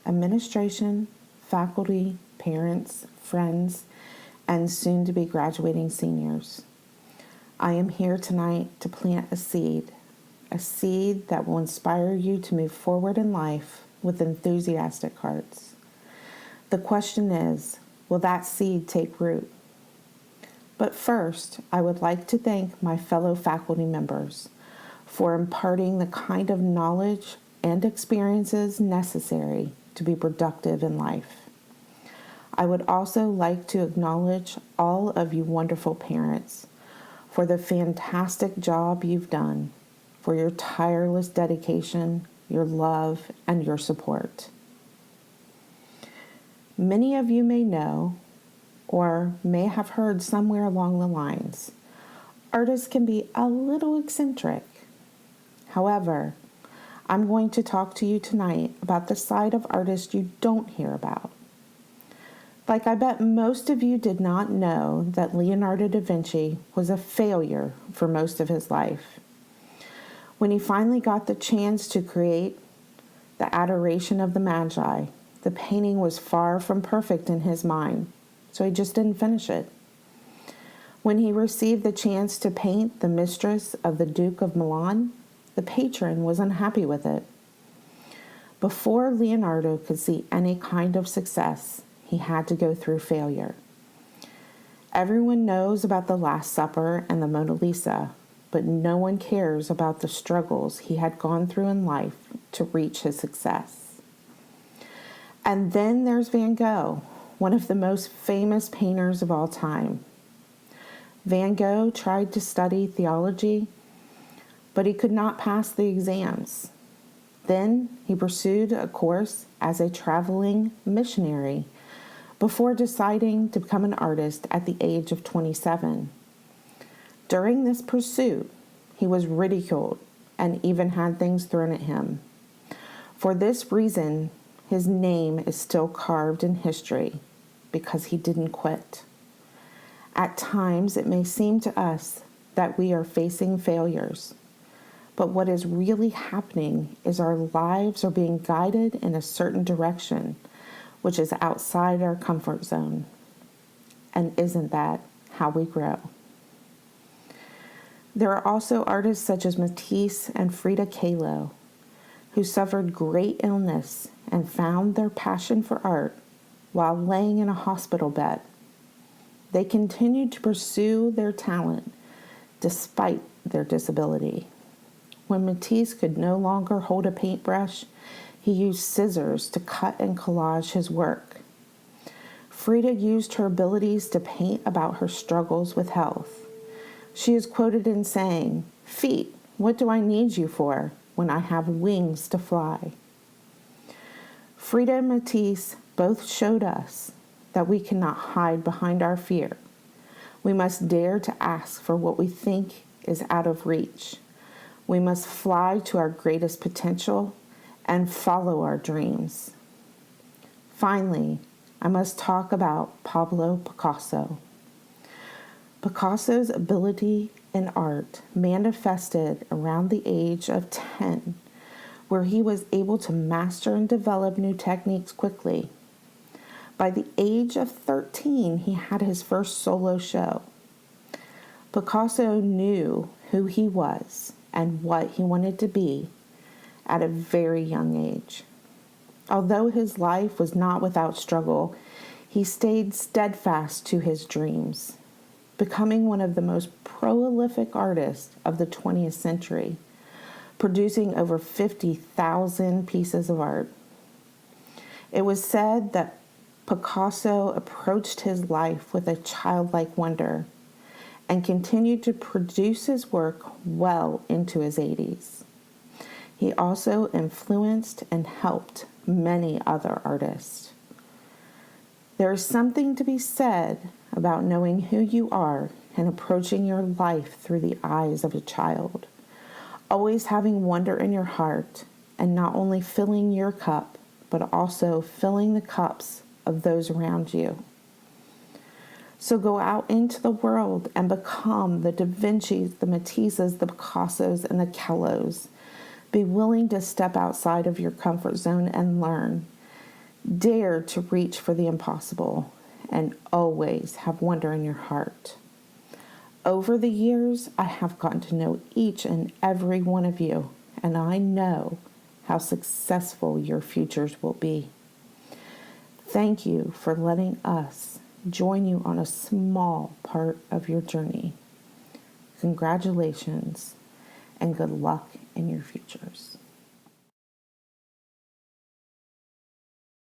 administration, faculty, parents, friends, and soon-to-be graduating seniors. I am here tonight to plant a seed that will inspire you to move forward in life with enthusiastic hearts. The question is, will that seed take root? But first, I would like to thank my fellow faculty members for imparting the kind of knowledge and experiences necessary to be productive in life. I would also like to acknowledge all of you wonderful parents for the fantastic job you've done, for your tireless dedication, your love, and your support. Many of you may know or may have heard somewhere along the lines, artists can be a little eccentric. However, I'm going to talk to you tonight about the side of artists you don't hear about. Like I bet most of you did not know that Leonardo da Vinci was a failure for most of his life. When he finally got the chance to create the Adoration of the Magi, the painting was far from perfect in his mind, so he just didn't finish it. When he received the chance to paint the mistress of the Duke of Milan, the patron was unhappy with it. Before Leonardo could see any kind of success, he had to go through failure. Everyone knows about the Last Supper and the Mona Lisa, but no one cares about the struggles he had gone through in life to reach his success. And then there's Van Gogh, one of the most famous painters of all time. Van Gogh tried to study theology, but he could not pass the exams. Then he pursued a course as a traveling missionary before deciding to become an artist at the age of 27. During this pursuit, he was ridiculed and even had things thrown at him. For this reason, his name is still carved in history because he didn't quit. At times, it may seem to us that we are facing failures, but what is really happening is our lives are being guided in a certain direction, which is outside our comfort zone. And isn't that how we grow? There are also artists such as Matisse and Frida Kahlo, who suffered great illness and found their passion for art while laying in a hospital bed. They continued to pursue their talent despite their disability. When Matisse could no longer hold a paintbrush, he used scissors to cut and collage his work. Frida used her abilities to paint about her struggles with health. She is quoted in saying, "Feet, what do I need you for when I have wings to fly?" Frida and Matisse both showed us that we cannot hide behind our fear. We must dare to ask for what we think is out of reach. We must fly to our greatest potential and follow our dreams. Finally, I must talk about Pablo Picasso. Picasso's ability in art manifested around the age of 10, where he was able to master and develop new techniques quickly. By the age of 13, he had his first solo show. Picasso knew who he was and what he wanted to be at a very young age. Although his life was not without struggle, he stayed steadfast to his dreams, becoming one of the most prolific artists of the 20th century, producing over 50,000 pieces of art. It was said that Picasso approached his life with a childlike wonder and continued to produce his work well into his 80s. He also influenced and helped many other artists. There is something to be said about knowing who you are and approaching your life through the eyes of a child, always having wonder in your heart and not only filling your cup, but also filling the cups of those around you. So go out into the world and become the Da Vinci's, the Matisses, the Picassos, and the Kahlos. Be willing to step outside of your comfort zone and learn. Dare to reach for the impossible and always have wonder in your heart. Over the years, I have gotten to know each and every one of you, and I know how successful your futures will be. Thank you for letting us join you on a small part of your journey. Congratulations and good luck in your futures.